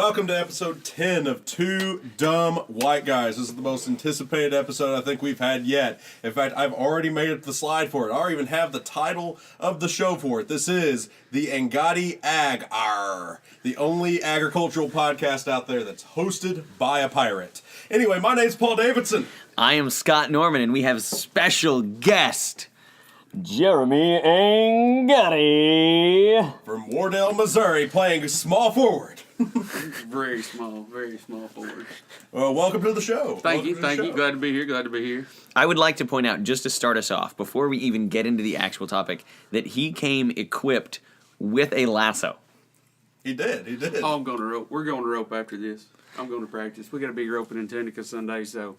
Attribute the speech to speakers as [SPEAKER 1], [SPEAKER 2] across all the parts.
[SPEAKER 1] Welcome to episode 10 of Two Dumb White Guys. This is the most anticipated episode I think we've had yet. In fact, I've already made up the slide for it. I even have the title of the show for it. This is the Angotti Ag Arr, the only agricultural podcast out there that's hosted by a pirate. Anyway, my name's Paul Davidson.
[SPEAKER 2] I am Scott Norman, and we have special guest
[SPEAKER 3] Jeremy Angotti
[SPEAKER 1] from Wardell, Missouri, playing small forward.
[SPEAKER 4] Very small forward.
[SPEAKER 1] Well, welcome to the show.
[SPEAKER 4] Thank you. Glad to be here.
[SPEAKER 2] I would like to point out, just to start us off, before we even get into the actual topic, that he came equipped with a lasso.
[SPEAKER 1] He did.
[SPEAKER 4] Oh, I'm going to rope. We're going to rope after this. I'm going to practice. We got a big roping in Tunica Sunday, so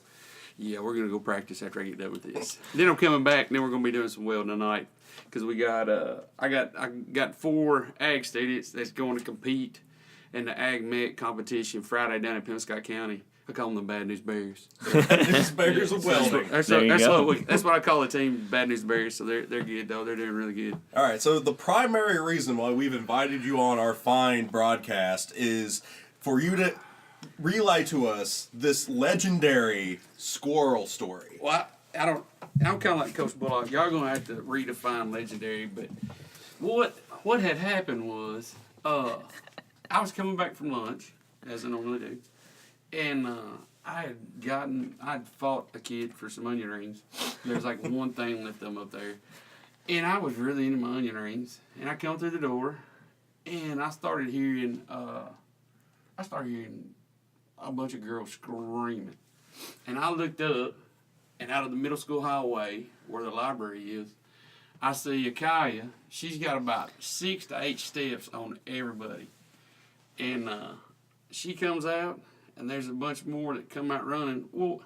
[SPEAKER 4] yeah, we're going to go practice after I get done with this. Then I'm coming back, and then we're going to be doing some welding tonight, because we got I got 4 ag students that's going to compete in the Ag Met competition Friday down in Penobscot County. I call them the Bad News Bears.
[SPEAKER 1] Bad News Bears of welding.
[SPEAKER 4] That's what I call the team, Bad News Bears. So they're good though. They're doing really good.
[SPEAKER 1] All right. So the primary reason why we've invited you on our fine broadcast is for you to relay to us this legendary squirrel story.
[SPEAKER 4] Well, I'm kind of like Coach Bullock. Y'all gonna have to redefine legendary. But what had happened was I was coming back from lunch, as I normally do, and I'd fought a kid for some onion rings. There was like one thing left them up there, and I was really into my onion rings. And I come through the door, and I started hearing a bunch of girls screaming, and I looked up, and out of the middle school hallway where the library is, I see Akaya. She's got about 6 to 8 steps on everybody. And she comes out, and there's a bunch more that come out running. Well,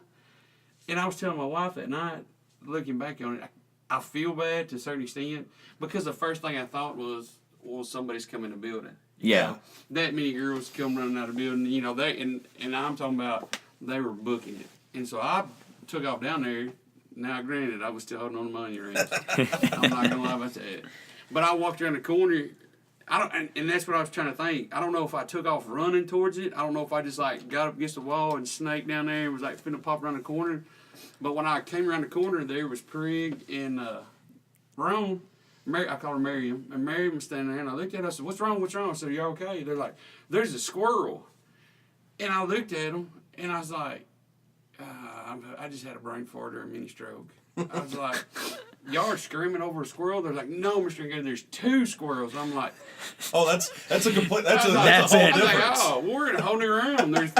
[SPEAKER 4] and I was telling my wife that night, looking back on it, I feel bad to a certain extent, because the first thing I thought was, well, somebody's coming to the building.
[SPEAKER 2] Yeah.
[SPEAKER 4] You know, that many girls come running out of the building, you know, and I'm talking about they were booking it. And so I took off down there. Now, granted, I was still holding on to my onion rings. I'm not going to lie about that. But I walked around the corner. And that's what I was trying to think. I don't know if I took off running towards it. I don't know if I just like got up against the wall and snaked down there and was like finna pop around the corner. But when I came around the corner, there was Prig and Rome. I called her Miriam. And Miriam was standing there, and I looked at her. I said, What's wrong? I said, you okay? They're like, there's a squirrel. And I looked at them, and I was like, I just had a brain fart or a mini stroke. I was like, y'all are screaming over a squirrel? They're like, no, Mr. Angotti, there's 2 squirrels. I'm like,
[SPEAKER 1] oh, that's a complete, that's a whole
[SPEAKER 4] difference.
[SPEAKER 1] difference.
[SPEAKER 4] Oh, we're in a whole new room. There's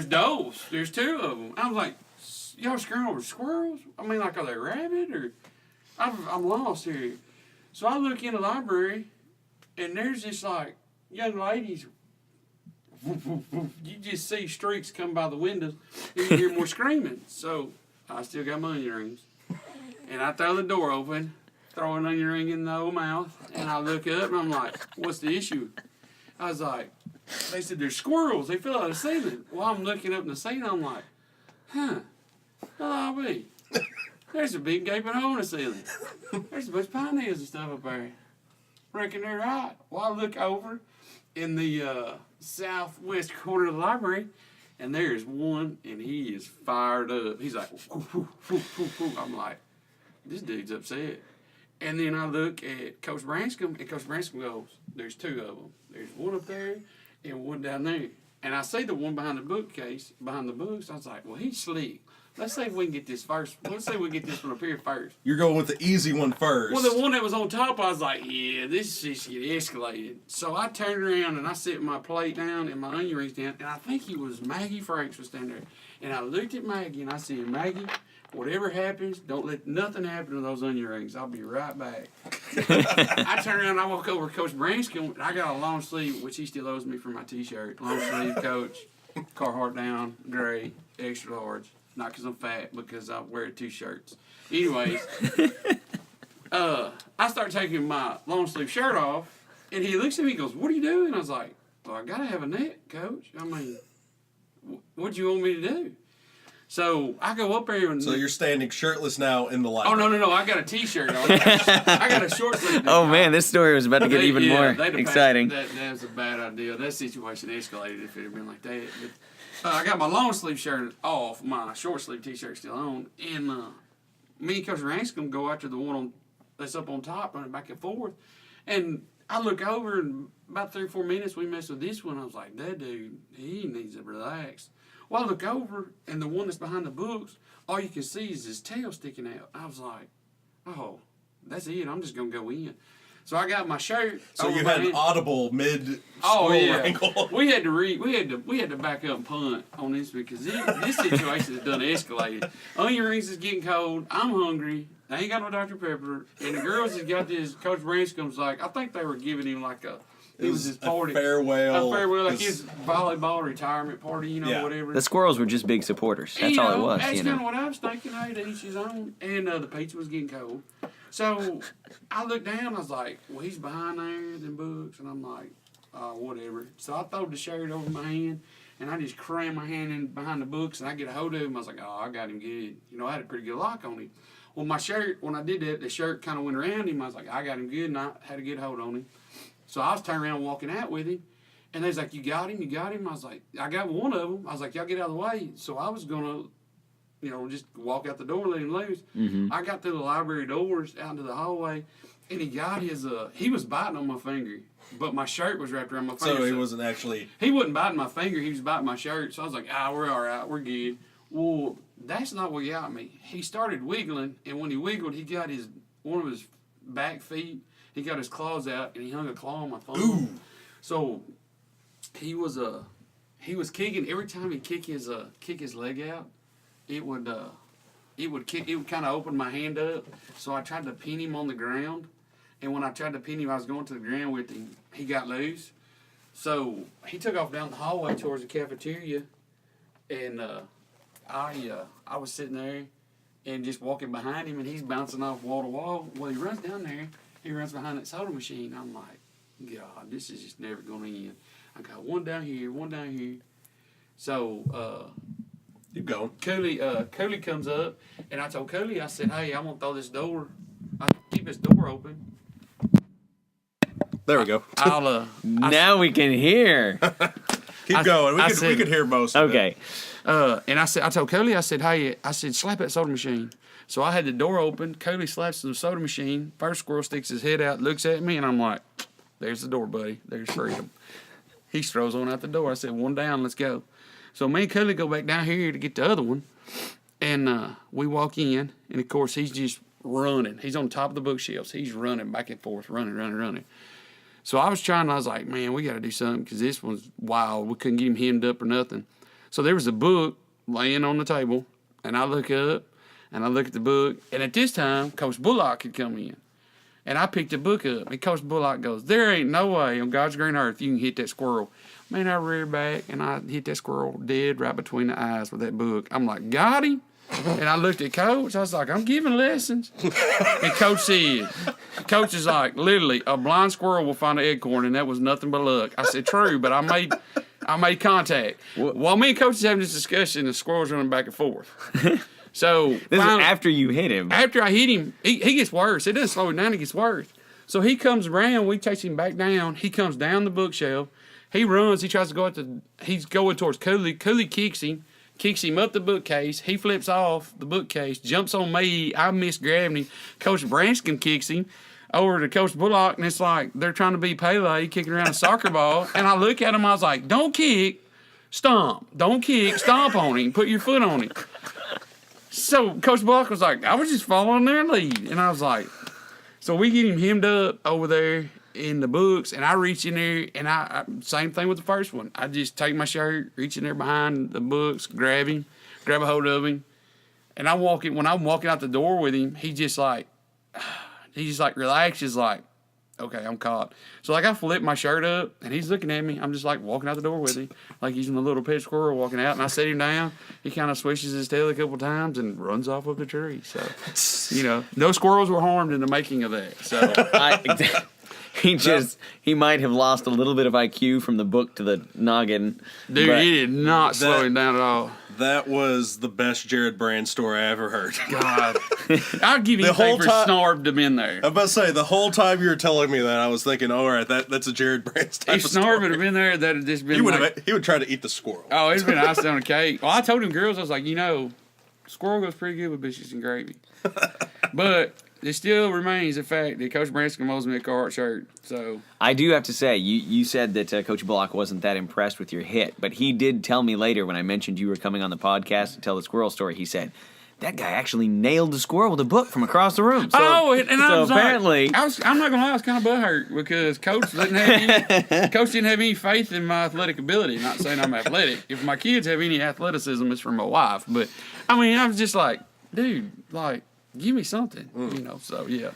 [SPEAKER 4] does. There's 2 of them. I was like, y'all screaming over squirrels? I mean, like, are they rabid or? I'm lost here. So I look in the library, and there's this like young ladies. You just see streaks come by the windows, and you hear more screaming. So I still got my onion rings. And I throw the door open, throw an onion ring in the old mouth, and I look up, and I'm like, what's the issue? I was like, they said there's squirrels. They fell out of the ceiling. Well, I'm looking up in the ceiling, I'm like, I'll be. There's a big gaping hole in the ceiling. There's a bunch of pine needles and stuff up there. Reckon they're right. Well, I look over in the southwest corner of the library, and there's one, and he is fired up. He's like, whoo, whoo, whoo, whoo, whoo. I'm like, this dude's upset. And then I look at Coach Branscombe, and Coach Branscombe goes, there's 2 of them. There's one up there and one down there. And I see the one behind the bookcase, behind the books. I was like, well, he's slick. Let's see if we can get this first. Let's see if we can get this one up here first.
[SPEAKER 1] You're going with the easy one first.
[SPEAKER 4] Well, the one that was on top, I was like, yeah, this is just getting escalated. So I turned around and I set my plate down and my onion rings down, and I think it was Maggie Franks was standing there. And I looked at Maggie and I said, Maggie, whatever happens, don't let nothing happen to those onion rings. I'll be right back. I turned around and I walk over to Coach Branscombe, and I got a long sleeve, which he still owes me for my T-shirt. Long sleeve Coach, Carhartt down, gray, extra large. Not because I'm fat, because I wear 2 shirts. Anyways, I start taking my long sleeve shirt off, and he looks at me and goes, what are you doing? I was like, well, I got to have a net, Coach. I mean, what do you want me to do? So I go up there and.
[SPEAKER 1] So you're standing shirtless now in the light.
[SPEAKER 4] Oh, no. I got a T-shirt on. I got a short sleeve.
[SPEAKER 2] Oh, man, this story was about to get even more
[SPEAKER 4] they'd have
[SPEAKER 2] exciting.
[SPEAKER 4] That was a bad idea. That situation escalated if it had been like that. But, I got my long sleeve shirt off, my short sleeve T-shirt still on, and me and Coach Ranscombe go after the one that's up on top, running back and forth. And I look over, and about 3 or 4 minutes, we messed with this one. I was like, that dude, he needs to relax. Well, I look over, and the one that's behind the books, all you can see is his tail sticking out. I was like, oh, that's it. I'm just going to go in. So I got my shirt.
[SPEAKER 1] So you had an audible mid
[SPEAKER 4] wrangle. We had to back up and punt on this because this situation has done escalated. Onion rings is getting cold. I'm hungry. They ain't got no Dr. Pepper. And the girls has got this. Coach Branscome's like, I think they were giving him like it was his party.
[SPEAKER 1] A farewell,
[SPEAKER 4] like his volleyball retirement party, whatever.
[SPEAKER 2] The squirrels were just big supporters. That's all it was.
[SPEAKER 4] That's kind of what I was thinking. Hey, to each his own. And the pizza was getting cold. So I looked down. I was like, well, he's behind there in the books. And I'm like, whatever. So I throw the shirt over my hand. And I just cram my hand in behind the books. And I get a hold of him. I was like, oh, I got him good. I had a pretty good lock on him. Well, my shirt, when I did that, the shirt kind of went around him. I was like, I got him good. And I had a good hold on him. So I was turning around walking out with him. And they was like, you got him? You got him? I was like, I got one of them. I was like, y'all get out of the way. So I was going to, just walk out the door and let him loose. Mm-hmm. I got through the library doors out into the hallway. And he got his, he was biting on my finger. But my shirt was wrapped around my finger.
[SPEAKER 1] So he wasn't actually.
[SPEAKER 4] He wasn't biting my finger. He was biting my shirt. So I was like, we're all right. We're good. Well, that's not what got me. He started wiggling. And when he wiggled, he got one of his back feet. He got his claws out, and he hung a claw on my thumb.
[SPEAKER 1] Ooh.
[SPEAKER 4] So he was kicking. Every time he kick his leg out, it would kind of open my hand up. So I tried to pin him on the ground, and when I tried to pin him, I was going to the ground with him. He got loose, so he took off down the hallway towards the cafeteria, and I was sitting there and just walking behind him, and he's bouncing off wall to wall. Well, he runs down there. He runs behind that soda machine. I'm like, God, this is just never going to end. I got one down here, one down here. So,
[SPEAKER 1] keep going.
[SPEAKER 4] Cooley comes up, and I told Cooley, I said, hey, I'm going to throw this door. I keep this door open.
[SPEAKER 1] There we go.
[SPEAKER 2] Now we can hear.
[SPEAKER 1] Keep going. We could hear most of it.
[SPEAKER 2] Okay.
[SPEAKER 4] And I told Cooley, I said, hey, slap that soda machine. So I had the door open. Cooley slaps the soda machine. First squirrel sticks his head out, looks at me, and I'm like, there's the door, buddy. There's freedom. He strolls on out the door. I said, one down, let's go. So me and Cooley go back down here to get the other one. And we walk in, and of course, he's just running. He's on top of the bookshelves. He's running back and forth, running. So I was like, man, we got to do something because this one's wild. We couldn't get him hemmed up or nothing. So there was a book laying on the table, and I look up, and I look at the book, and at this time, Coach Bullock had come in. And I picked the book up, and Coach Bullock goes, there ain't no way on God's green earth you can hit that squirrel. Man, I reared back, and I hit that squirrel dead right between the eyes with that book. I'm like, got him? And I looked at Coach. I was like, I'm giving lessons. And Coach is like, literally, a blind squirrel will find an acorn, and that was nothing but luck. I said, true, but I made contact. While me and Coach is having this discussion, the squirrel's running back and forth. So
[SPEAKER 2] this is after you hit him.
[SPEAKER 4] After I hit him, he gets worse. It doesn't slow him down, it gets worse. So he comes around, we chase him back down. He comes down the bookshelf. He runs, he tries to go he's going towards Cooley. Cooley kicks him up the bookcase. He flips off the bookcase, jumps on me. I miss grabbing him. Coach Branscombe kicks him over to Coach Bullock, and it's like they're trying to be Pele, kicking around a soccer ball. And I look at him, I was like, don't kick, stomp. Don't kick, stomp on him. Put your foot on him. So Coach Bullock was like, I was just following their lead. And I was like, so we get him hemmed up over there in the books, and I reach in there, and I same thing with the first one. I just take my shirt, reach in there behind the books, grab a hold of him, and when I'm walking out the door with him, he just relaxes, like, okay, I'm caught. So like I flip my shirt up, and he's looking at me. I'm just like walking out the door with him, like he's in a little pet squirrel walking out, and I set him down. He kind of swishes his tail a couple times and runs off of the tree. So, no squirrels were harmed in the making of that. So.
[SPEAKER 2] He might have lost a little bit of IQ from the book to the noggin.
[SPEAKER 4] Dude, he did not slow him down at all.
[SPEAKER 1] That was the best Jared Brand story I ever heard.
[SPEAKER 4] God, I'll give you
[SPEAKER 1] The whole
[SPEAKER 4] for
[SPEAKER 1] time-
[SPEAKER 4] Snarb to been there.
[SPEAKER 1] I'm about to say, the whole time you were telling me that, I was thinking, all right, that's a Jared Brand type
[SPEAKER 4] If
[SPEAKER 1] of
[SPEAKER 4] Snarb
[SPEAKER 1] story.
[SPEAKER 4] would have been there, that'd have just been
[SPEAKER 1] He would try to eat the squirrel.
[SPEAKER 4] oh, it'd been icing on the cake. Well, I told him girls, I was like, squirrel goes pretty good with biscuits and gravy. But it still remains the fact that Coach Branscombe owes me a Carhartt shirt. So
[SPEAKER 2] I do have to say, you said that Coach Bullock wasn't that impressed with your hit, but he did tell me later when I mentioned you were coming on the podcast to tell the squirrel story, he said, that guy actually nailed the squirrel with a book from across the room. So,
[SPEAKER 4] and I was
[SPEAKER 2] apparently,
[SPEAKER 4] like, I'm not gonna lie, I was kind of butthurt because Coach didn't have any faith in my athletic ability. Not saying I'm athletic. If my kids have any athleticism, it's from my wife. But I mean, I was just like, dude, like, give me something, So yeah.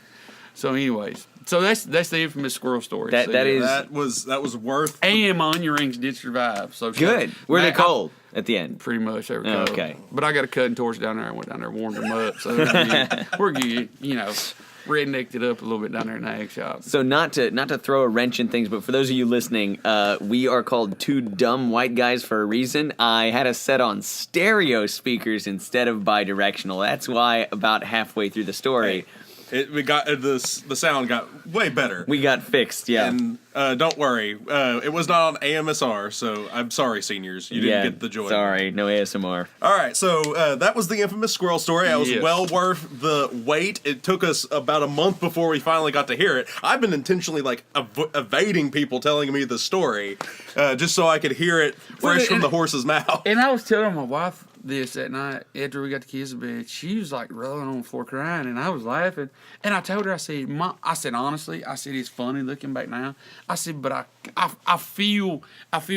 [SPEAKER 4] So anyways, so that's the infamous squirrel story.
[SPEAKER 2] That is
[SPEAKER 1] That was worth.
[SPEAKER 4] And my onion rings did survive. So
[SPEAKER 2] good. Were they cold at the end?
[SPEAKER 4] Pretty much they were cold.
[SPEAKER 2] Okay.
[SPEAKER 4] But I got a cutting torch down there. I went down there, warmed them up. So we're good. Rednecked it up a little bit down there in the egg shop.
[SPEAKER 2] So not to throw a wrench in things, but for those of you listening, we are called Two Dumb White Guys for a reason. I had us set on stereo speakers instead of bidirectional. That's why about halfway through the story,
[SPEAKER 1] The sound got way better.
[SPEAKER 2] we got fixed. Yeah.
[SPEAKER 1] And don't worry, it was not on AMSR, so I'm sorry, seniors. You didn't get the joy.
[SPEAKER 2] Sorry, no ASMR.
[SPEAKER 1] All right, so that was the infamous squirrel story. That was
[SPEAKER 4] Yes.
[SPEAKER 1] well worth the wait. It took us about a month before we finally got to hear it. I've been intentionally evading people telling me the story just so I could hear it fresh from the horse's mouth.
[SPEAKER 4] And I was telling my wife this that night after we got the kids to bed. She was like rolling on the floor crying, and I was laughing. And I told her, I said, honestly, it's funny looking back now. I said, but I feel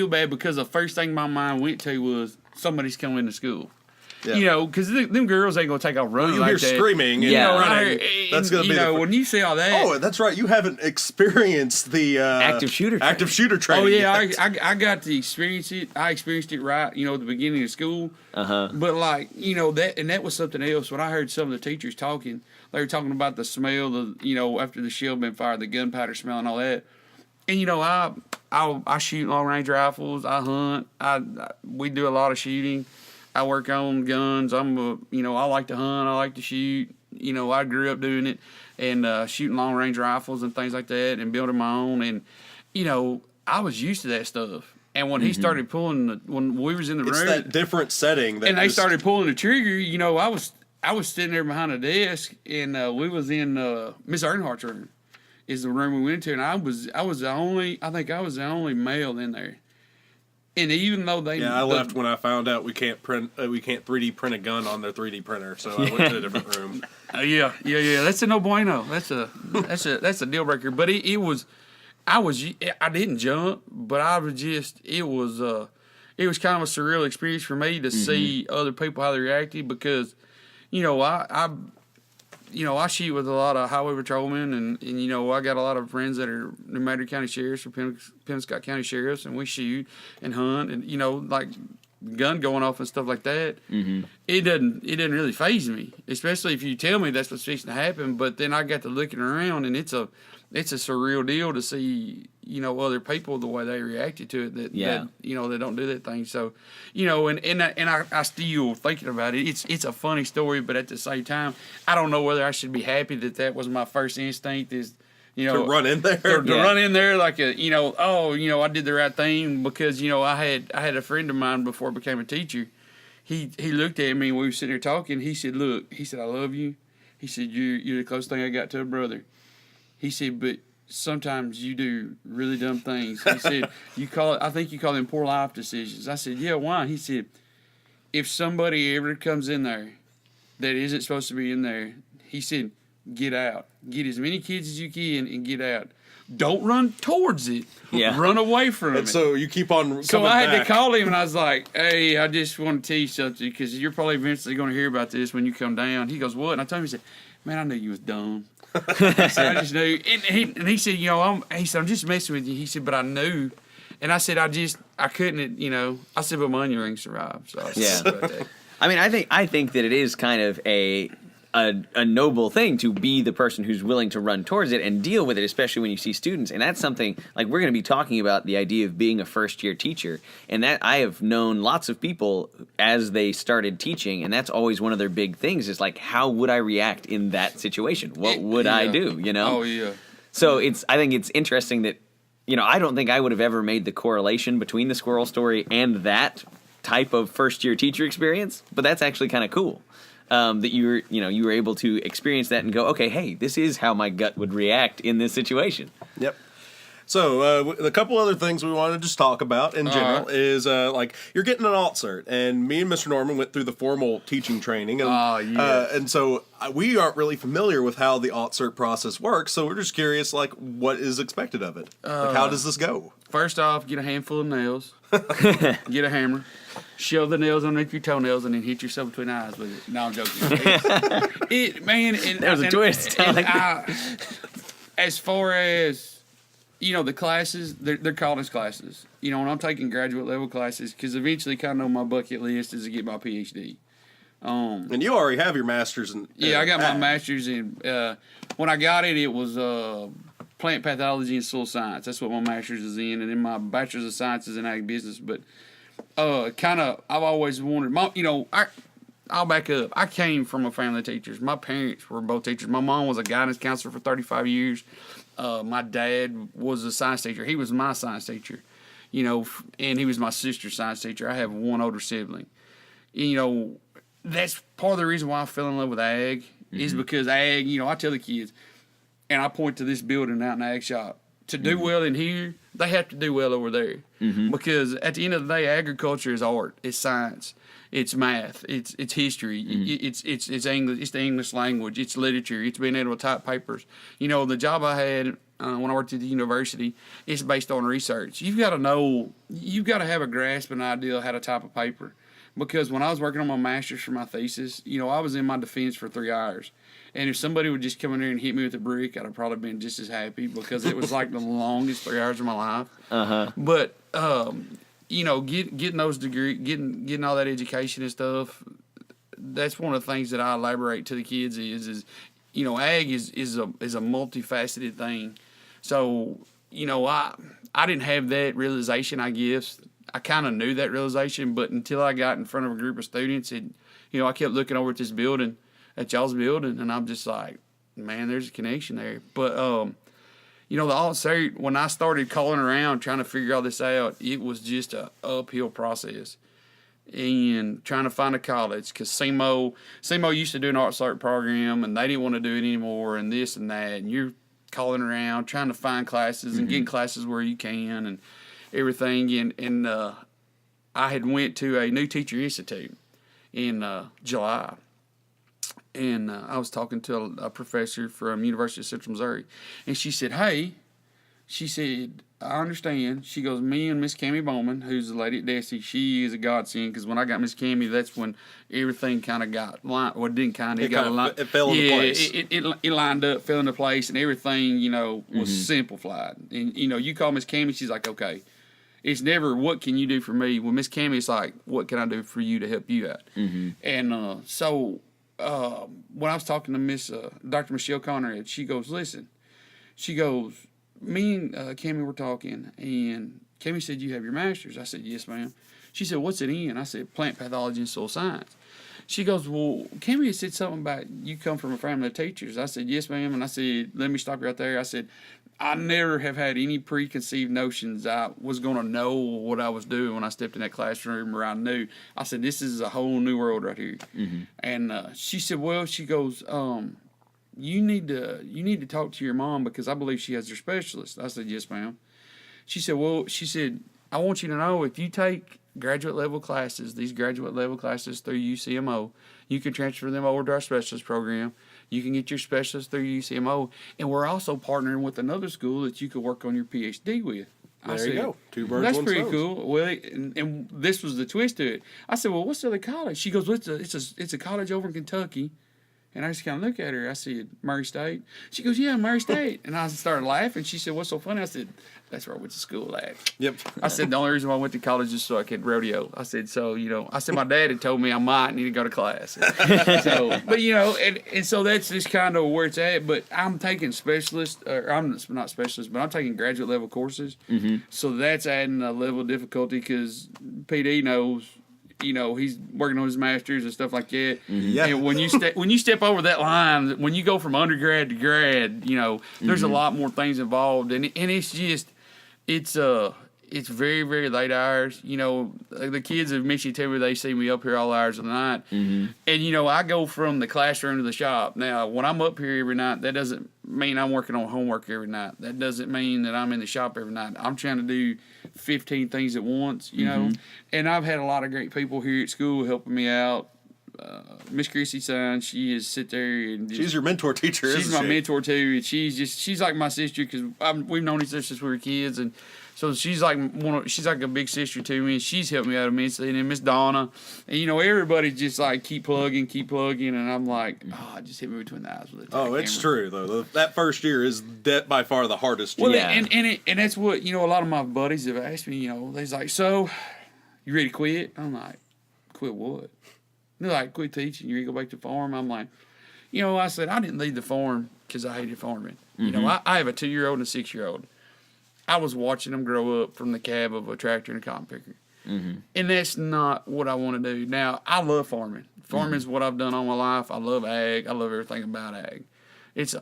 [SPEAKER 4] bad because the first thing my mind went to was somebody's coming to school.
[SPEAKER 1] Yeah.
[SPEAKER 4] Because them girls ain't gonna take off running
[SPEAKER 1] You
[SPEAKER 4] like
[SPEAKER 1] hear
[SPEAKER 4] that.
[SPEAKER 1] screaming and
[SPEAKER 2] Yeah.
[SPEAKER 1] running. That's gonna be the
[SPEAKER 4] when you see all that.
[SPEAKER 1] Oh, that's right. You haven't experienced the
[SPEAKER 2] Active shooter
[SPEAKER 1] training.
[SPEAKER 4] Oh yeah,
[SPEAKER 1] yet.
[SPEAKER 4] I got to experience it. I experienced it right, at the beginning of school. But that was something else. When I heard some of the teachers talking, they were talking about the smell, after the shell been fired, the gunpowder smell and all that. And I shoot long range rifles. I hunt. We do a lot of shooting. I work on guns. I like to hunt. I like to shoot. I grew up doing it and shooting long range rifles and things like that and building my own. And, I was used to that stuff. And when he started pulling, when we was in the
[SPEAKER 1] It's
[SPEAKER 4] room.
[SPEAKER 1] that different setting. That
[SPEAKER 4] And they started pulling the trigger, I was sitting there behind a desk and we was in Miss Earnhardt's room. Is the room we went to. And I was the only male in there. And even though
[SPEAKER 1] I left when I found out we can't 3D print a gun on their 3D printer, so I went to a different room.
[SPEAKER 4] Yeah. That's a no bueno. That's a deal breaker. But I didn't jump, but I was just it was kind of a surreal experience for me to see other people how they reacted because, I shoot with a lot of highway patrolmen and I got a lot of friends that are New Madrid County Sheriffs or Penobscot County Sheriffs, and we shoot and hunt and like gun going off and stuff like that. It doesn't really faze me, especially if you tell me that's what's fixing to happen. But then I got to looking around and it's a surreal deal to see other people the way they reacted to it that they don't do that thing. So and I still thinking about it. It's a funny story, but at the same time, I don't know whether I should be happy that was my first instinct is
[SPEAKER 1] To run in there,
[SPEAKER 4] to run in there like I did the right thing because I had a friend of mine before I became a teacher. He looked at me and we were sitting there talking. He said, "Look," he said, "I love you." He said, "You're the closest thing I got to a brother." He said, "But sometimes you do really dumb things." He said, I think you call them poor life decisions. I said, "Yeah, why?" He said, "If somebody ever comes in there that isn't supposed to be in there," he said, "get out. Get as many kids as you can and get out. Don't run towards it.
[SPEAKER 2] Yeah.
[SPEAKER 4] Run away from
[SPEAKER 1] and
[SPEAKER 4] it."
[SPEAKER 1] so you keep on coming
[SPEAKER 4] So I had
[SPEAKER 1] back.
[SPEAKER 4] to call him and I was like, "Hey, I just want to tell you something because you're probably eventually going to hear about this when you come down." He goes, "What?" And I told him, he said, "Man, I knew you was dumb." I said, "I just knew." And he said, "I'm just messing with you." He said, "But I knew." And I said, I couldn't, I said, "But my onion ring survived." So I said about that.
[SPEAKER 2] I mean, I think that it is kind of a a noble thing to be the person who's willing to run towards it and deal with it, especially when you see students. And that's something, like, we're going to be talking about the idea of being a first-year teacher. And that I have known lots of people as they started teaching, and that's always one of their big things is, like, how would I react in that situation? What would I do, you know?
[SPEAKER 4] Oh, yeah.
[SPEAKER 2] So I think it's interesting that, you know, I don't think I would have ever made the correlation between the squirrel story and that type of first-year teacher experience, but that's actually kind of cool. That you were able to experience that and go, okay, hey, this is how my gut would react in this situation.
[SPEAKER 1] Yep. So a couple other things we wanted to just talk about in general is like you're getting an alt cert, and me and Mr. Norman went through the formal teaching training, and and so we aren't really familiar with how the alt cert process works. So we're just curious, like, what is expected of it? Like, how does this go?
[SPEAKER 4] First off, get a handful of nails, get a hammer, shove the nails underneath your toenails, and then hit yourself between the eyes with it. No, I'm joking.
[SPEAKER 2] That was a twist.
[SPEAKER 4] As far as, you know, the classes, they're college classes. You know, when I'm taking graduate level classes, because eventually kind of on my bucket list is to get my PhD.
[SPEAKER 1] And you already have your master's in
[SPEAKER 4] I got my master's in, when I got it, it was plant pathology and soil science. That's what my master's is in. And then my bachelor's of science is in ag business. But I've always wanted, I'll back up. I came from a family of teachers. My parents were both teachers. My mom was a guidance counselor for 35 years. My dad was a science teacher. He was my science teacher, you know, and he was my sister's science teacher. I have one older sibling. You know, that's part of the reason why I fell in love with ag is because ag, you know, I tell the kids, and I point to this building out in the ag shop, to do well in here, they have to do well over there. Because at the end of the day, agriculture is art, it's science, it's math, it's history, it's English, it's the English language, it's literature, it's being able to type papers. You know, the job I had when I worked at the university is based on research. You've got to have a grasp and idea of how to type a paper. Because when I was working on my master's for my thesis, you know, I was in my defense for 3 hours. And if somebody would just come in there and hit me with a brick, I'd have probably been just as happy because it was like the longest 3 hours of my life. But, you know, getting those degrees, getting all that education and stuff, that's one of the things that I elaborate to the kids is you know, ag is a multifaceted thing. So, you know, I didn't have that realization, I guess. I kind of knew that realization, but until I got in front of a group of students, you know, I kept looking over at this building, at y'all's building, and I'm just like, man, there's a connection there. But, you know, the alt cert, when I started calling around trying to figure all this out, it was just a uphill process. And trying to find a college, because SEMO used to do an alt cert program, and they didn't want to do it anymore, and this and that, and you're calling around trying to find classes and getting classes where you can, and everything, and I had went to a new teacher institute in July, and I was talking to a professor from University of Central Missouri, and she said, hey, I understand. She goes, me and Miss Cammie Bowman, who's the lady at Desi, she is a godsend, because when I got Miss Cammie, that's when everything kind of got lined, well, it didn't kind of,
[SPEAKER 1] it fell into place.
[SPEAKER 4] It lined up, fell into place, and everything, you know, was simplified. And, you know, you call Miss Cammie, she's like, okay. It's never, what can you do for me? Well, Miss Cammie, it's like, what can I do for you to help you out? And so when I was talking to Miss Dr. Michelle Conrad, she goes, listen. She goes, me and Cammie were talking, and Cammie said, you have your master's? I said, yes, ma'am. She said, what's it in? I said, plant pathology and soil science. She goes, well, Cammie said something about you come from a family of teachers. I said, yes, ma'am. And I said, let me stop you right there. I said, I never have had any preconceived notions I was going to know what I was doing when I stepped in that classroom, or I knew. I said, this is a whole new world right here. And she said, well, she goes, you need to talk to your mom, because I believe she has her specialist. I said, yes, ma'am. She said, well, I want you to know, if you take graduate level classes, these graduate level classes through UCMO, you can transfer them over to our specialist program. You can get your specialist through UCMO, and we're also partnering with another school that you could work on your PhD with.
[SPEAKER 1] There you go. Two birds,
[SPEAKER 4] that's
[SPEAKER 1] one
[SPEAKER 4] pretty
[SPEAKER 1] stone.
[SPEAKER 4] cool. Well, and this was the twist to it. I said, well, what's the other college? She goes, well, it's a college over in Kentucky. And I just kind of look at her. I said, Murray State? She goes, yeah, Murray State. And I started laughing. She said, what's so funny? I said, that's where I went to school at.
[SPEAKER 1] Yep.
[SPEAKER 4] I said, the only reason why I went to college is so I could rodeo. I said, so, I said, my dad had told me I might need to go to class. But, and so that's just kind of where it's at. But I'm taking I'm not specialist, but I'm taking graduate level courses. Mm-hmm. So that's adding a level of difficulty because PD knows, he's working on his master's and stuff like that. Mm-hmm. Yeah. And when you step over that line, when you go from undergrad to grad, there's a lot more things involved, and it's just it's very, very late hours. The kids eventually tell me they see me up here all hours of the night, and I go from the classroom to the shop. Now, when I'm up here every night, that doesn't mean I'm working on homework every night. That doesn't mean that I'm in the shop every night. I'm trying to do 15 things at once, and I've had a lot of great people here at school helping me out. Miss Chrissy's son, she is sit there and
[SPEAKER 1] she's your mentor teacher.
[SPEAKER 4] She's my mentor too, and she's like my sister because we've known each other since we were kids, and so she's like a big sister to me, and she's helped me out immensely. And then Miss Donna, and everybody just like keep plugging, and I'm like, just hit me between the eyes with it.
[SPEAKER 1] Oh, it's true though. That first year is by far the hardest.
[SPEAKER 4] Well, yeah. and that's what a lot of my buddies have asked me. They're like, so you ready to quit? I'm like, quit what? They're like, quit teaching. You ready to go back to farm? I'm like, I said I didn't leave the farm because I hated farming. Mm-hmm. I have a 2-year-old and a 6-year-old. I was watching them grow up from the cab of a tractor and a cotton picker. Mm-hmm. And that's not what I want to do. Now, I love farming. Farming is what I've done all my life. I love ag. I love everything about ag. It's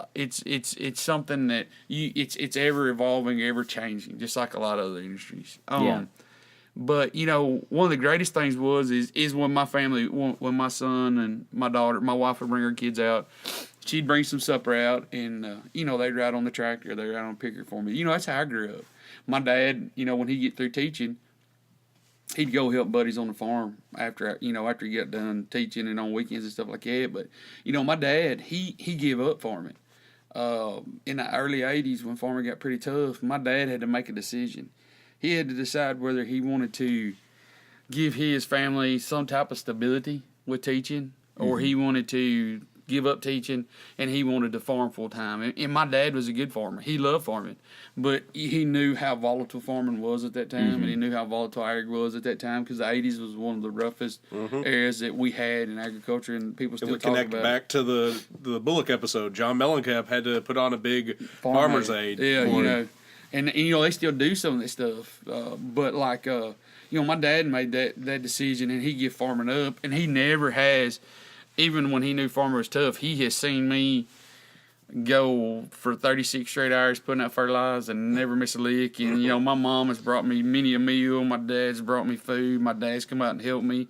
[SPEAKER 4] something that it's ever evolving, ever changing, just like a lot of other industries. But one of the greatest things is when my family, when my son and my daughter, my wife would bring her kids out. She'd bring some supper out, and they'd ride on the tractor, they'd ride on a picker for me. That's how I grew up. My dad, when he get through teaching, he'd go help buddies on the farm after he got done teaching and on weekends and stuff like that. But my dad, he gave up farming. In the early '80s, when farming got pretty tough, my dad had to make a decision. He had to decide whether he wanted to give his family some type of stability with teaching, or he wanted to give up teaching and he wanted to farm full time. And my dad was a good farmer. He loved farming, but he knew how volatile farming was at that time, and he knew how volatile ag was at that time because the '80s was one of the roughest areas that we had in agriculture, and people still talk about it.
[SPEAKER 1] Connect back to the Bullock episode. John Mellencamp had to put on a big farmer's aid.
[SPEAKER 4] Yeah, And they still do some of that stuff. But like, my dad made that decision, and he gave farming up, and he never has, even when he knew farming was tough, he has seen me go for 36 straight hours putting out fertilizer and never miss a lick. And, my mom has brought me many a meal. My dad's brought me food. My dad's come out and helped me,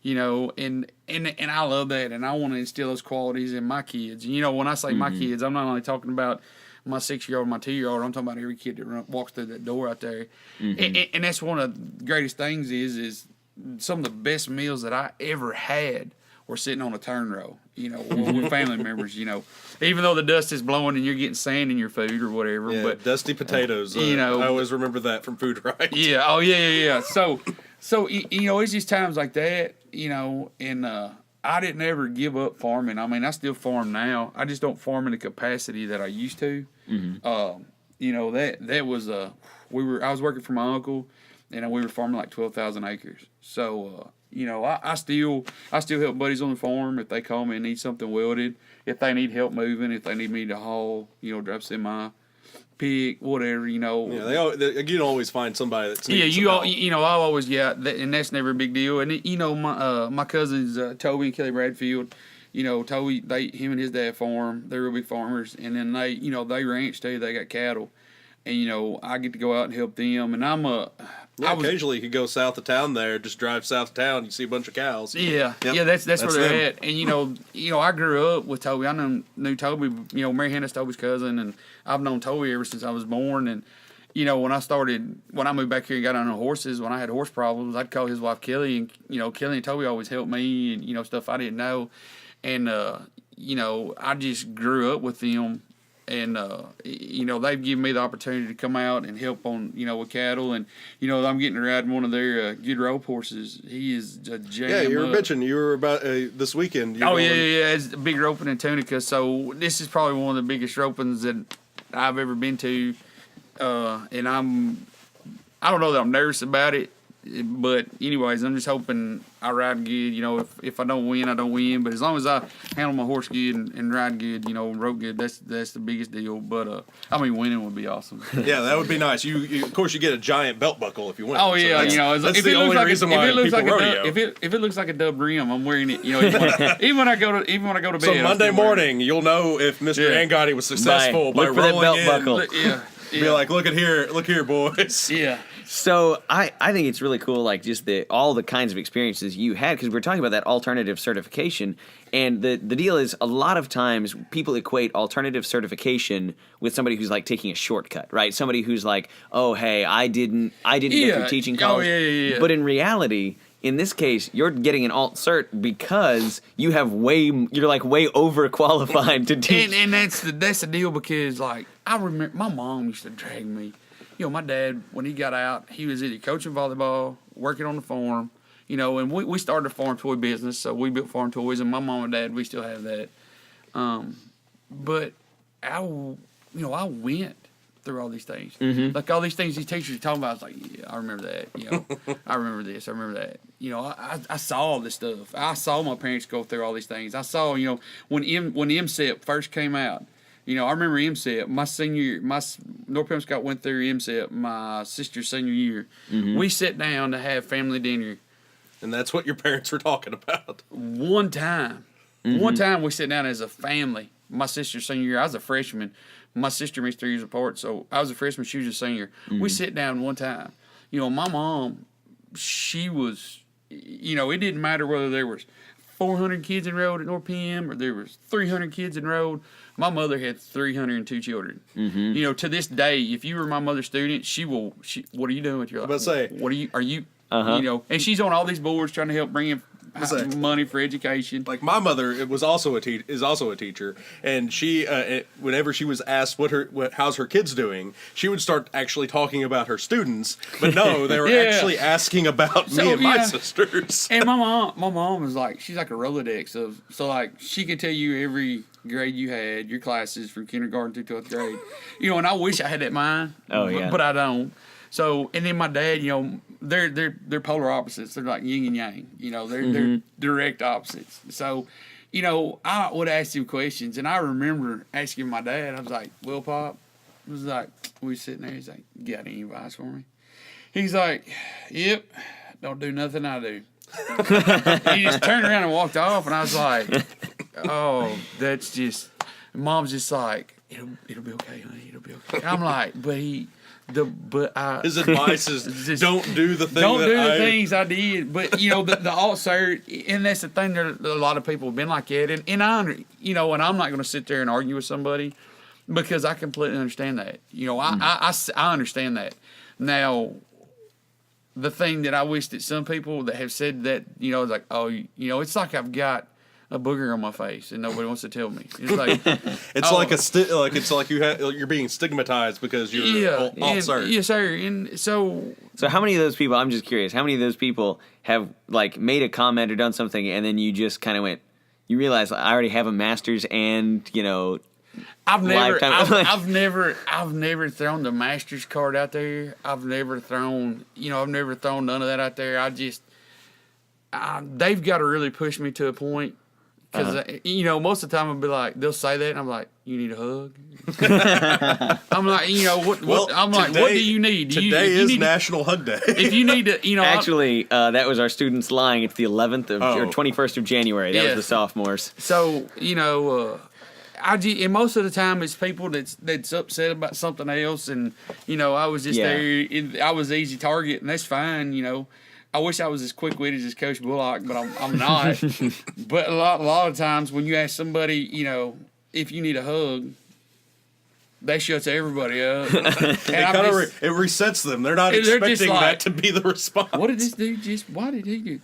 [SPEAKER 4] and I love that. And I want to instill those qualities in my kids. When I say my kids, I'm not only talking about my 6-year-old, my 2-year-old. I'm talking about every kid that walks through that door out there. And that's one of the greatest things is some of the best meals that I ever had were sitting on a turn row, with family members, even though the dust is blowing and you're getting sand in your food or whatever.
[SPEAKER 1] Yeah,
[SPEAKER 4] but
[SPEAKER 1] dusty potatoes. I always remember that from Food Right.
[SPEAKER 4] Yeah. Oh, yeah. So it's just times like that, and I didn't ever give up farming. I mean, I still farm now. I just don't farm in the capacity that I used to. That was I was working for my uncle, and we were farming like 12,000 acres. So I still help buddies on the farm if they call me and need something welded, if they need help moving, if they need me to haul, drop semi, pick, whatever,
[SPEAKER 1] Yeah, you can always find somebody that's
[SPEAKER 4] I'll always and that's never a big deal. And my cousins Toby and Kelly Bradfield, Toby, him and his dad farm. They're real big farmers, and then they ranch too. They got cattle, and I get to go out and help them. And
[SPEAKER 1] occasionally you could go south of town there, just drive south of town, you see a bunch of cows.
[SPEAKER 4] Yeah, that's where they're at. And I grew up with Toby. I knew Toby. Mary Hannah's Toby's cousin, and I've known Toby ever since I was born. And when I moved back here and got on the horses, when I had horse problems, I'd call his wife Kelly, and Kelly and Toby always helped me, and stuff I didn't know. And I just grew up with them. and they've given me the opportunity to come out and help on with cattle, and I'm getting to ride one of their good rope horses. He is a jam.
[SPEAKER 1] Yeah, you were bitching. You were about this weekend.
[SPEAKER 4] Yeah. It's a big roping in Tunica. So this is probably one of the biggest ropings that I've ever been to, and I don't know that I'm nervous about it. But anyways, I'm just hoping I ride good. If I don't win, I don't win. But as long as I handle my horse good and ride good, rope good, that's the biggest deal. But winning would be awesome.
[SPEAKER 1] Yeah, that would be nice. You of course you get a giant belt buckle if you win.
[SPEAKER 4] Oh yeah,
[SPEAKER 1] that's
[SPEAKER 4] if
[SPEAKER 1] the
[SPEAKER 4] it
[SPEAKER 1] only
[SPEAKER 4] looks
[SPEAKER 1] reason
[SPEAKER 4] like
[SPEAKER 1] why
[SPEAKER 4] if it looks
[SPEAKER 1] people
[SPEAKER 4] like
[SPEAKER 1] rodeo.
[SPEAKER 4] if it looks like a dubbed rim, I'm wearing it. Even when I go to bed.
[SPEAKER 1] So Monday morning, you'll know if Mr. Angotti was successful by
[SPEAKER 2] Look for that
[SPEAKER 1] rolling
[SPEAKER 2] belt
[SPEAKER 1] in.
[SPEAKER 2] buckle.
[SPEAKER 4] Yeah.
[SPEAKER 1] Be like, look here, boys.
[SPEAKER 4] Yeah.
[SPEAKER 2] So I think it's really cool, like just all the kinds of experiences you had, because we're talking about that alternative certification, and the deal is a lot of times people equate alternative certification with somebody who's like taking a shortcut, right? Somebody who's like, oh hey, I didn't go through teaching college,
[SPEAKER 4] yeah.
[SPEAKER 2] But in reality, in this case, you're getting an alt cert because you're way overqualified to teach.
[SPEAKER 4] And that's the deal, because like I remember my mom used to drag me. My dad, when he got out, he was either coaching volleyball, working on the farm, and we started a farm toy business, so we built farm toys, and my mom and dad, we still have that. But I went through all these things.
[SPEAKER 2] Mm-hmm.
[SPEAKER 4] Like all these things these teachers are talking about, I was like, yeah, I remember that. I remember this, I remember that. I saw all this stuff. I saw my parents go through all these things. I saw, when MSEP first came out, I remember MSEP. My senior year, North Pim Scott went through MSEP my sister's senior year.
[SPEAKER 2] Mm-hmm.
[SPEAKER 4] We sat down to have family dinner.
[SPEAKER 1] And that's what your parents were talking about.
[SPEAKER 4] One time we sat down as a family. My sister's senior year, I was a freshman. My sister and me 3 years apart, so I was a freshman, she was a senior.
[SPEAKER 2] Mm-hmm.
[SPEAKER 4] We sat down one time. My mom, she was, it didn't matter whether there was 400 kids enrolled at North PM or there was 300 kids enrolled. My mother had 302 children.
[SPEAKER 2] Mm-hmm.
[SPEAKER 4] To this day, if you were my mother's student, what are you doing with your life?
[SPEAKER 1] I was about to say,
[SPEAKER 4] are you,
[SPEAKER 2] Uh-huh.
[SPEAKER 4] and she's on all these boards trying to help bring in money for education.
[SPEAKER 1] Like my mother is also a teacher, and she whenever she was asked how's her kids doing, she would start actually talking about her students, but no, they were actually asking about me and my sisters.
[SPEAKER 4] And my mom was like, she's like a Rolodex of, so like she could tell you every grade you had, your classes from kindergarten through 12th grade, and I wish I had that mind.
[SPEAKER 2] Oh yeah,
[SPEAKER 4] but I don't. So, and then my dad, they're polar opposites. They're like yin and yang. They're direct opposites. So, I would ask him questions, and I remember asking my dad. I was like, "Well, Pop," I was like, we sitting there. He's like, "Got any advice for me?" He's like, "Yep, don't do nothing I do." He just turned around and walked off, and I was like, "Oh, that's just." Mom's just like, "It'll be okay, honey. It'll be okay." I'm like, his advice is don't do the things I did. But the alt cert, and that's the thing. There a lot of people have been like that, and and I'm not going to sit there and argue with somebody because I completely understand that. I understand that. Now, the thing that I wish that some people that have said that is like, oh, it's like I've got a booger on my face and nobody wants to tell me. It's like
[SPEAKER 1] it's like you're being stigmatized because you're alt cert.
[SPEAKER 4] Yes, sir. And so
[SPEAKER 2] how many of those people? I'm just curious. How many of those people have like made a comment or done something, and then you just kind of went, you realize I already have a master's, and
[SPEAKER 4] I've never thrown the master's card out there. I've never thrown none of that out there. They've got to really push me to a point. Because, most of the time I'll be like, they'll say that, and I'm like, you need a hug? I'm like, what do you need?
[SPEAKER 1] Today is National Hug Day.
[SPEAKER 4] If you need to,
[SPEAKER 2] Actually, that was our students lying. It's the 11th or 21st of January. That was the sophomores.
[SPEAKER 4] So, and most of the time it's people that's upset about something else, and, I was just there, I was the easy target, and that's fine, I wish I was as quick-witted as Coach Bullock, but I'm not. But a lot of times when you ask somebody, if you need a hug, they shuts everybody up. And
[SPEAKER 1] it resets them. They're not expecting that to be the response.
[SPEAKER 4] What did this dude why did he do?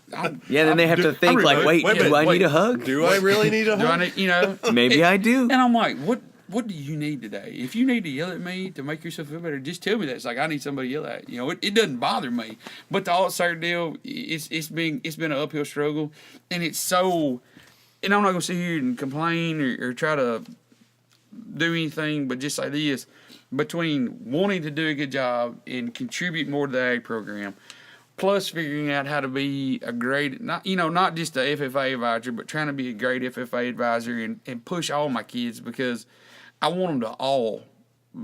[SPEAKER 2] Then they have to think wait, do I need a hug?
[SPEAKER 1] Do I really need a hug?
[SPEAKER 2] Maybe I do.
[SPEAKER 4] And I'm like, what? what do you need today? If you need to yell at me to make yourself feel better, just tell me that. It's like, I need somebody to yell at. You know, it doesn't bother me. But the alt-cert deal, it's been an uphill struggle, and it's so. And I'm not gonna sit here and complain or try to do anything, but just say this: between wanting to do a good job and contribute more to the ag program, plus figuring out how to be a great, not just a FFA advisor, but trying to be a great FFA advisor and push all my kids, because I want them to all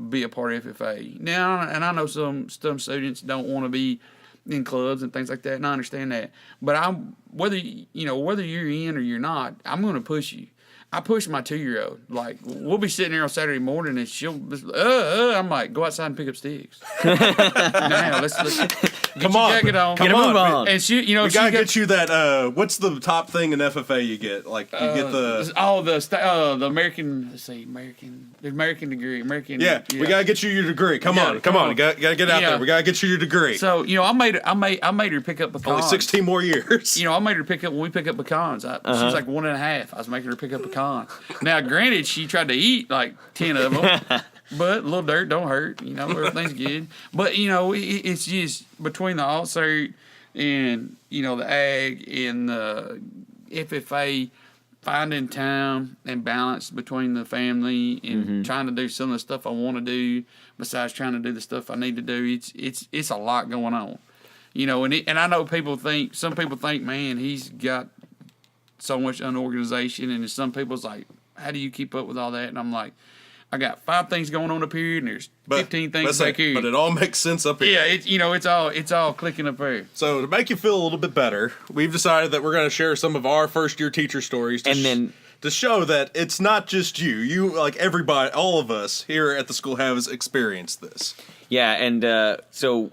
[SPEAKER 4] be a part of FFA. Now, and I know some students don't want to be in clubs and things like that, and I understand that. But whether you're in or you're not, I'm going to push you. I push my 2-year-old. Like, we'll be sitting there on Saturday morning, and she'll, I'm like, go outside and pick up sticks. Now, let's get your jacket on.
[SPEAKER 2] Come on.
[SPEAKER 4] And she,
[SPEAKER 1] we gotta get you that. What's the top thing in FFA you get? Like, you get
[SPEAKER 4] the American. Let's see, the American degree.
[SPEAKER 1] Yeah, we gotta get you your degree. Come on. You gotta get out there. We gotta get you your degree.
[SPEAKER 4] So I made her pick up pecans.
[SPEAKER 1] Only 16 more years.
[SPEAKER 4] I made her pick up when we pick up pecans. She was like 1.5. I was making her pick up pecans. Now, granted, she tried to eat like 10 of them, but a little dirt don't hurt. Everything's good. But it's just between the alt-cert and the ag and the FFA, finding time and balance between the family and trying to do some of the stuff I want to do besides trying to do the stuff I need to do. It's a lot going on, and I know some people think, man, he's got so much unorganization, and some people's like, how do you keep up with all that? And I'm like, I got 5 things going on up here, and there's 15 things back here.
[SPEAKER 1] But it all makes sense up here.
[SPEAKER 4] Yeah, it's all clicking up here.
[SPEAKER 1] So to make you feel a little bit better, we've decided that we're going to share some of our first-year teacher stories to show that it's not just you. You, like everybody, all of us here at the school have experienced this.
[SPEAKER 2] Yeah, and so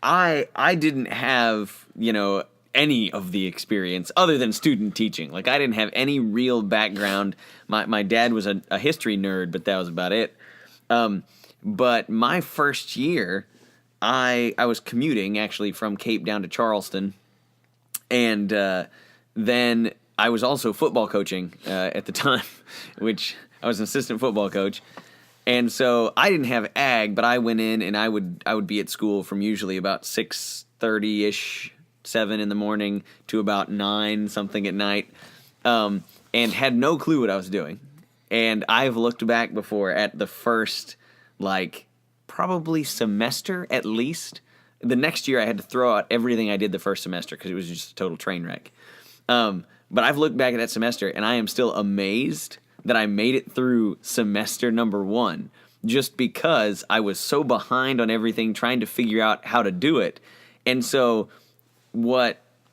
[SPEAKER 2] I didn't have, any of the experience other than student teaching. Like, I didn't have any real background. My dad was a history nerd, but that was about it. But my first year, I was commuting actually from Cape down to Charleston, and then I was also football coaching at the time, which I was an assistant football coach. And so I didn't have ag, but I went in and I would be at school from usually about 6:30-ish, 7 in the morning to about 9 something at night, and had no clue what I was doing. And I've looked back before at the first, probably semester at least. The next year I had to throw out everything I did the first semester because it was just a total train wreck. But I've looked back at that semester and I am still amazed that I made it through semester number 1 just because I was so behind on everything trying to figure out how to do it. And so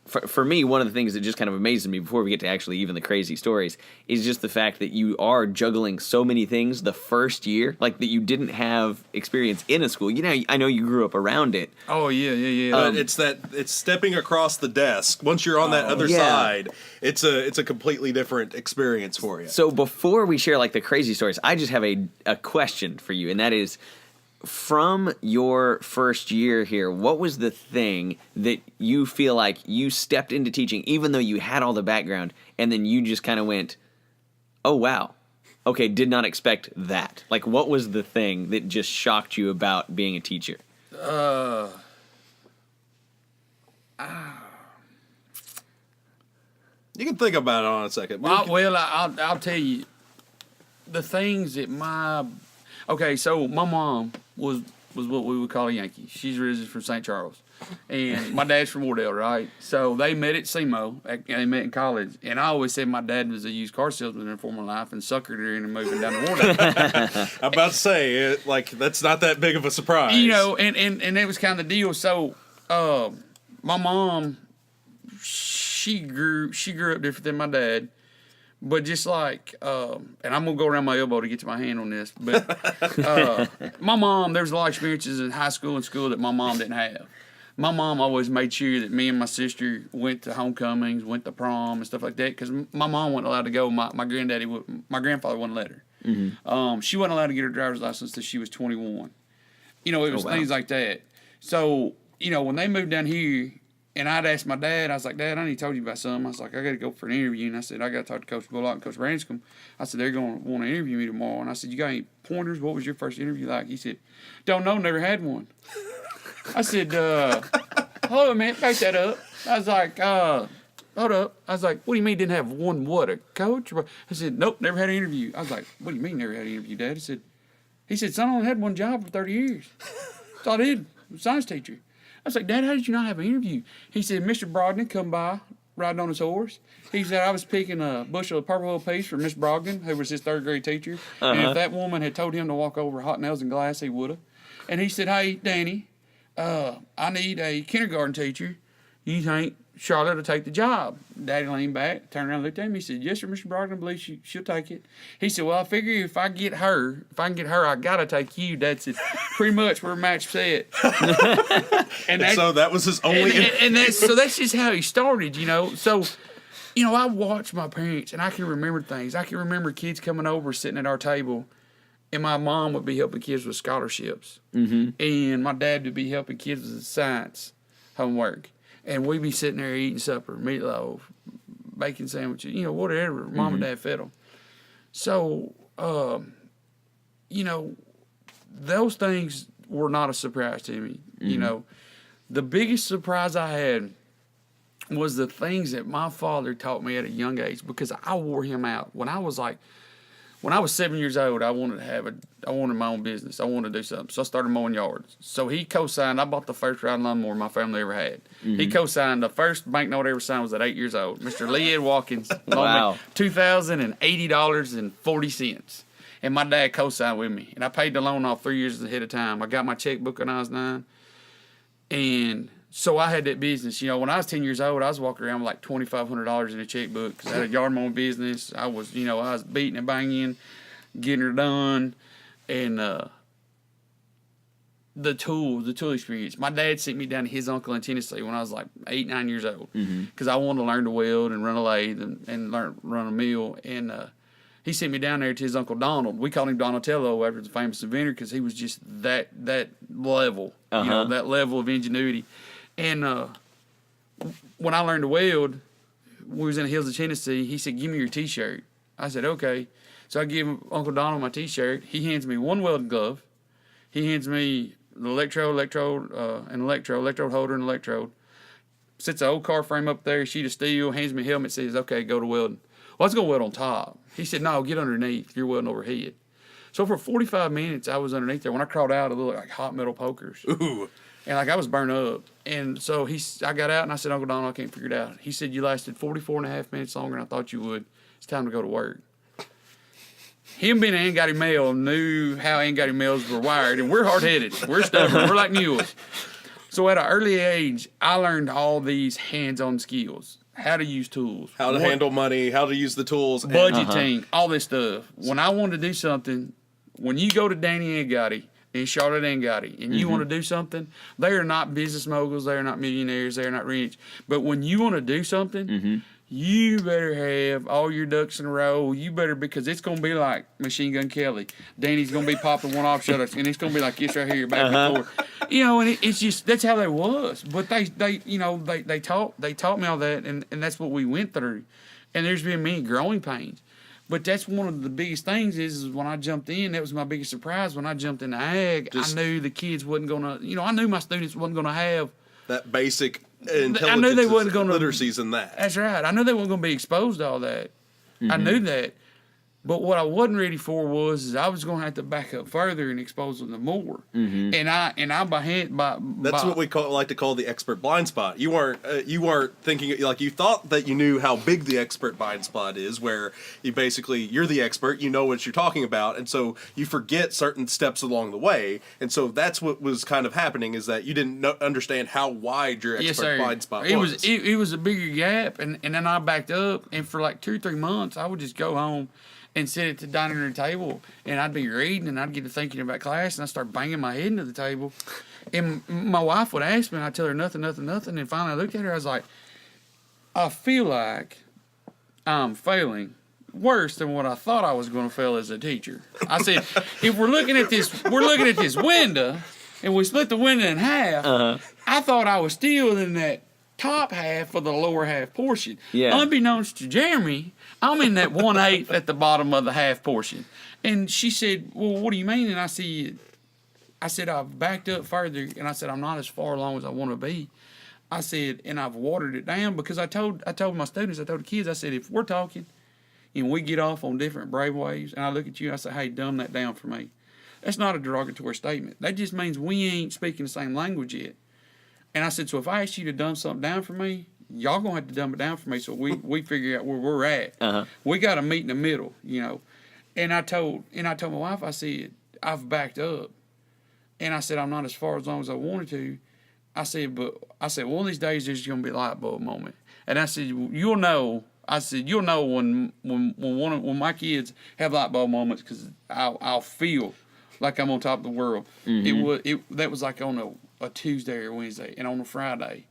[SPEAKER 2] for me, one of the things that just kind of amazes me before we get to actually even the crazy stories is just the fact that you are juggling so many things the first year, like that you didn't have experience in a school. I know you grew up around it.
[SPEAKER 4] Oh, yeah.
[SPEAKER 1] But it's stepping across the desk. Once you're on that other side, it's a completely different experience for you.
[SPEAKER 2] So before we share the crazy stories, I just have a question for you, and that is, from your first year here, what was the thing that you feel like you stepped into teaching, even though you had all the background, and then you just kind of went, oh, wow, okay, did not expect that? What was the thing that just shocked you about being a teacher?
[SPEAKER 1] You can think about it on a second.
[SPEAKER 4] I'll tell you, the things that okay, so my mom was what we would call a Yankee. She's originally from St. Charles. And my dad's from Wardell, right? So they met at SEMO, and they met in college. And I always said my dad was a used car salesman in former life and suckered her into moving down to Wardell.
[SPEAKER 1] I'm about to say, that's not that big of a surprise.
[SPEAKER 4] And it was kind of the deal. So my mom, she grew up different than my dad. But just and I'm going to go around my elbow to get to my hand on this, but my mom, there's a lot of experiences in high school and school that my mom didn't have. My mom always made sure that me and my sister went to homecomings, went to prom and stuff like that, because my mom wasn't allowed to go. My grandfather wouldn't let her. Mm-hmm. She wasn't allowed to get her driver's license until she was 21. It was things like that. So, when they moved down here, And I'd asked my dad, I was like, Dad, I need to tell you about something. I was like, I got to go for an interview. And I said, I got to talk to Coach Bullock and Coach Branscombe. I said, they're going to want to interview me tomorrow. And I said, you got any pointers? What was your first interview like? He said, don't know, never had one. I said, hold on a minute, back that up. I was like, hold up. I was like, what do you mean didn't have one what, a coach? I said, nope, never had an interview. I was like, what do you mean never had an interview, Dad? He said, son, I only had one job for 30 years. That's all I did, I was a science teacher. I was like, Dad, how did you not have an interview? He said, Mr. Brogdon come by riding on his horse. He said, I was picking a bushel of purple peas for Miss Brogdon, who was his third grade teacher. And if that woman had told him to walk over hot nails and glass, he would have. And he said, hey, Danny, I need a kindergarten teacher. You think Charlotte will take the job? Daddy leaned back, turned around, looked at him. He said, yes, sir, Mr. Brogdon, I believe she'll take it. He said, well, I figure if I can get her, I got to take you. Dad said, pretty much we're match set. and
[SPEAKER 1] so that was his only...
[SPEAKER 4] So that's just how he started, you know. So, you know, I watched my parents, and I can remember things. I can remember kids coming over, sitting at our table, and my mom would be helping kids with scholarships. And my dad would be helping kids with science homework. And we'd be sitting there eating supper, meatloaf, bacon sandwiches, you know, whatever. Mom and Dad fed them. So, you know, those things were not a surprise to me. You know, the biggest surprise I had was the things that my father taught me at a young age, because I wore him out. When I was 7 years old, I wanted my own business. I wanted to do something. So I started mowing yards. So he co-signed. I bought the first riding lawnmower my family ever had. He co-signed. The first banknote I ever signed was at 8 years old. Mr. Lee Ed Watkins loaned me $2,080.40. And my dad co-signed with me. And I paid the loan off 3 years ahead of time. I got my checkbook when I was 9. And so I had that business. You know, when I was 10 years old, I was walking around with like $2,500 in a checkbook because I had a yard mowing business. I was beating and banging, getting her done. And the tool experience. My dad sent me down to his uncle in Tennessee when I was like 8, 9 years old because I wanted to learn to weld and run a lathe and run a mill. And he sent me down there to his Uncle Donald. We called him Donatello after the famous inventor because he was just that level, you know, that level of ingenuity. And when I learned to weld, we was in the hills of Tennessee, he said, give me your T-shirt. I said, okay. So I give Uncle Donald my T-shirt. He hands me one welding glove. He hands me the electrode holder and electrode. Sets an old car frame up there, sheet of steel, hands me a helmet, says, okay, go to welding. Well, I was going to weld on top. He said, no, get underneath. You're welding overhead. So for 45 minutes, I was underneath there. When I crawled out, it looked like hot metal pokers.
[SPEAKER 1] Ooh.
[SPEAKER 4] And like I was burned up. And so I got out and I said, Uncle Donald, I can't figure it out. He said, you lasted 44 and a half minutes longer than I thought you would. It's time to go to work. Him being an Angotti male knew how Angotti males were wired, and we're hard-headed. We're stubborn. We're like mules. So at an early age, I learned all these hands-on skills. How to use tools.
[SPEAKER 1] How to handle money, how to use the tools.
[SPEAKER 4] Budgeting, all this stuff. When I wanted to do something, when you go to Danny Angotti and Charlotte Angotti and you want to do something, they are not business moguls, they are not millionaires, they are not rich. But when you want to do something, you better have all your ducks in a row. You better, because it's going to be like Machine Gun Kelly. Danny's going to be popping one off shutters, and it's going to be like this right here, back and forth. You know, and it's just, that's how they was. But they taught me all that, and that's what we went through. And there's been many growing pains. But that's one of the biggest things is when I jumped in, that was my biggest surprise. When I jumped into ag, I knew the kids wasn't going to, I knew my students wasn't going to have
[SPEAKER 1] that basic intelligence,
[SPEAKER 4] I knew they wasn't going to
[SPEAKER 1] literacies in that.
[SPEAKER 4] That's right. I knew they weren't going to be exposed to all that. I knew that. But what I wasn't ready for was I was going to have to back up further and expose them to more. And I
[SPEAKER 1] That's what we like to call the expert blind spot. You weren't thinking, like, you thought that you knew how big the expert blind spot is, where you're the expert, you know what you're talking about, and so you forget certain steps along the way. And so that's what was kind of happening, is that you didn't understand how wide your expert blind spot was.
[SPEAKER 4] It was a bigger gap, and then I backed up, and for like 2 or 3 months, I would just go home and sit at the dining room table, and I'd be reading, and I'd get to thinking about class, and I'd start banging my head into the table. And my wife would ask me, and I'd tell her nothing. And finally I looked at her, I was like, I feel like I'm failing worse than what I thought I was going to fail as a teacher. I said, if we're looking at this window, and we split the window in half, I thought I was still in that top half of the lower half portion.
[SPEAKER 2] Yeah.
[SPEAKER 4] Unbeknownst to Jeremy, I'm in that 1/8 at the bottom of the half portion. And she said, well, what do you mean? And I said, I've backed up further, and I said, I'm not as far along as I want to be. I said, and I've watered it down because I told my students, I told the kids, I said, if we're talking and we get off on different brave waves, and I look at you, I say, hey, dumb that down for me. That's not a derogatory statement. That just means we ain't speaking the same language yet. And I said, so if I ask you to dumb something down for me, y'all gonna have to dumb it down for me so we figure out where we're at.
[SPEAKER 2] Uh-huh.
[SPEAKER 4] We got to meet in the middle, you know. And I told my wife, I said, I've backed up. And I said, I'm not as far as long as I wanted to. I said, one of these days there's going to be a light bulb moment. And I said, you'll know. I said, you'll know when my kids have light bulb moments because I'll feel like I'm on top of the world. Mm-hmm. That was like on a Tuesday or Wednesday. And on a Friday,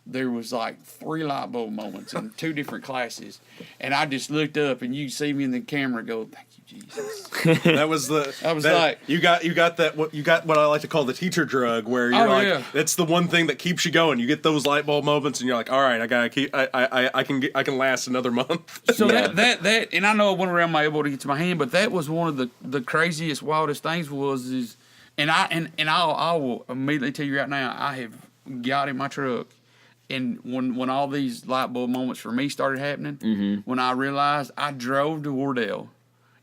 [SPEAKER 4] there was like 3 light bulb moments in 2 different classes. And I just looked up and you see me in the camera go, thank you, Jesus.
[SPEAKER 1] That was like you got what I like to call the teacher drug, where you're it's the one thing that keeps you going. You get those light bulb moments, and you're like, all right, I can last another month.
[SPEAKER 4] So that and I know I went around my elbow to get to my hand, but that was one of the craziest, wildest things and I will immediately tell you right now, I have got in my truck. And when all these light bulb moments for me started happening, when I realized, I drove to Wardell.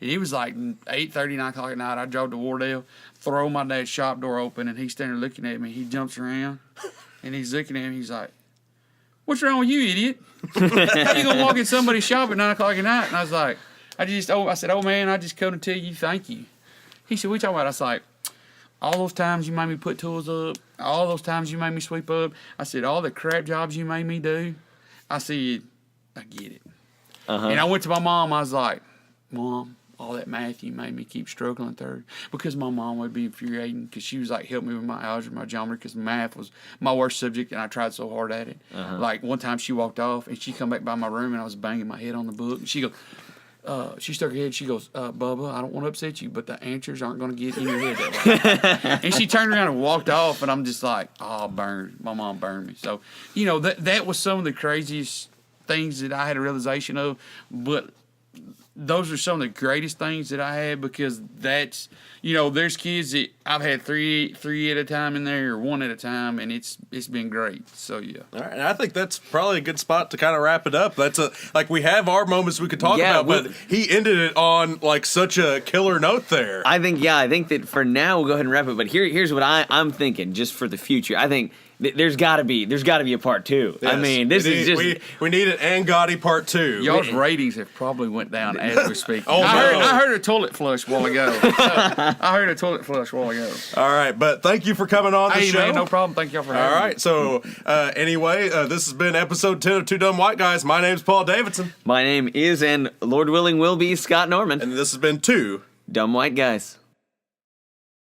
[SPEAKER 4] And it was like 8:30, 9 o'clock at night. I drove to Wardell, throw my dad's shop door open, and he's standing there looking at me. He jumps around, and he's looking at me. He's like, what's wrong with you, idiot? How you going to walk in somebody's shop at 9 o'clock at night? And I was like, I said, oh, man, I just come to tell you thank you. He said, what you talking about? I was like, all those times you made me put tools up, all those times you made me sweep up. I said, all the crap jobs you made me do. I said, I get it. Uh-huh. And I went to my mom. I was like, Mom, all that math you made me keep struggling through. Because my mom would be infuriating because she was like, help me with my algebra, my geometry, because math was my worst subject and I tried so hard at it. Uh-huh. Like one time she walked off and she come back by my room and I was banging my head on the book. And she goes, she stuck her head. She goes, Bubba, I don't want to upset you, but the answers aren't going to get in your head that way. And she turned around and walked off, and I'm just like, oh, burned. My mom burned me. So, you know, that was some of the craziest things that I had a realization of, but those are some of the greatest things that I had because that's, you know, there's kids that I've had three at a time in there or 1 at a time, and it's been great. So, yeah. All
[SPEAKER 1] right, and I think that's probably a good spot to kind of wrap it up. That's like we have our moments we could talk about, but he ended it on like such a killer note there.
[SPEAKER 2] I think that for now we'll go ahead and wrap it, but here's what I'm thinking just for the future. I think there's got to be a part 2. Yes. I mean, we
[SPEAKER 1] need an Angotti part 2.
[SPEAKER 4] Y'all's ratings have probably went down as we speak. I heard a toilet flush a while ago.
[SPEAKER 1] All right, but thank you for coming on the show.
[SPEAKER 4] Man, no problem. Thank y'all for having me.
[SPEAKER 1] All right, so anyway, this has been episode 10 of Two Dumb White Guys. My name's Paul Davidson.
[SPEAKER 2] My name is, and Lord willing will be, Scott Norman.
[SPEAKER 1] And this has been Two
[SPEAKER 2] Dumb White Guys.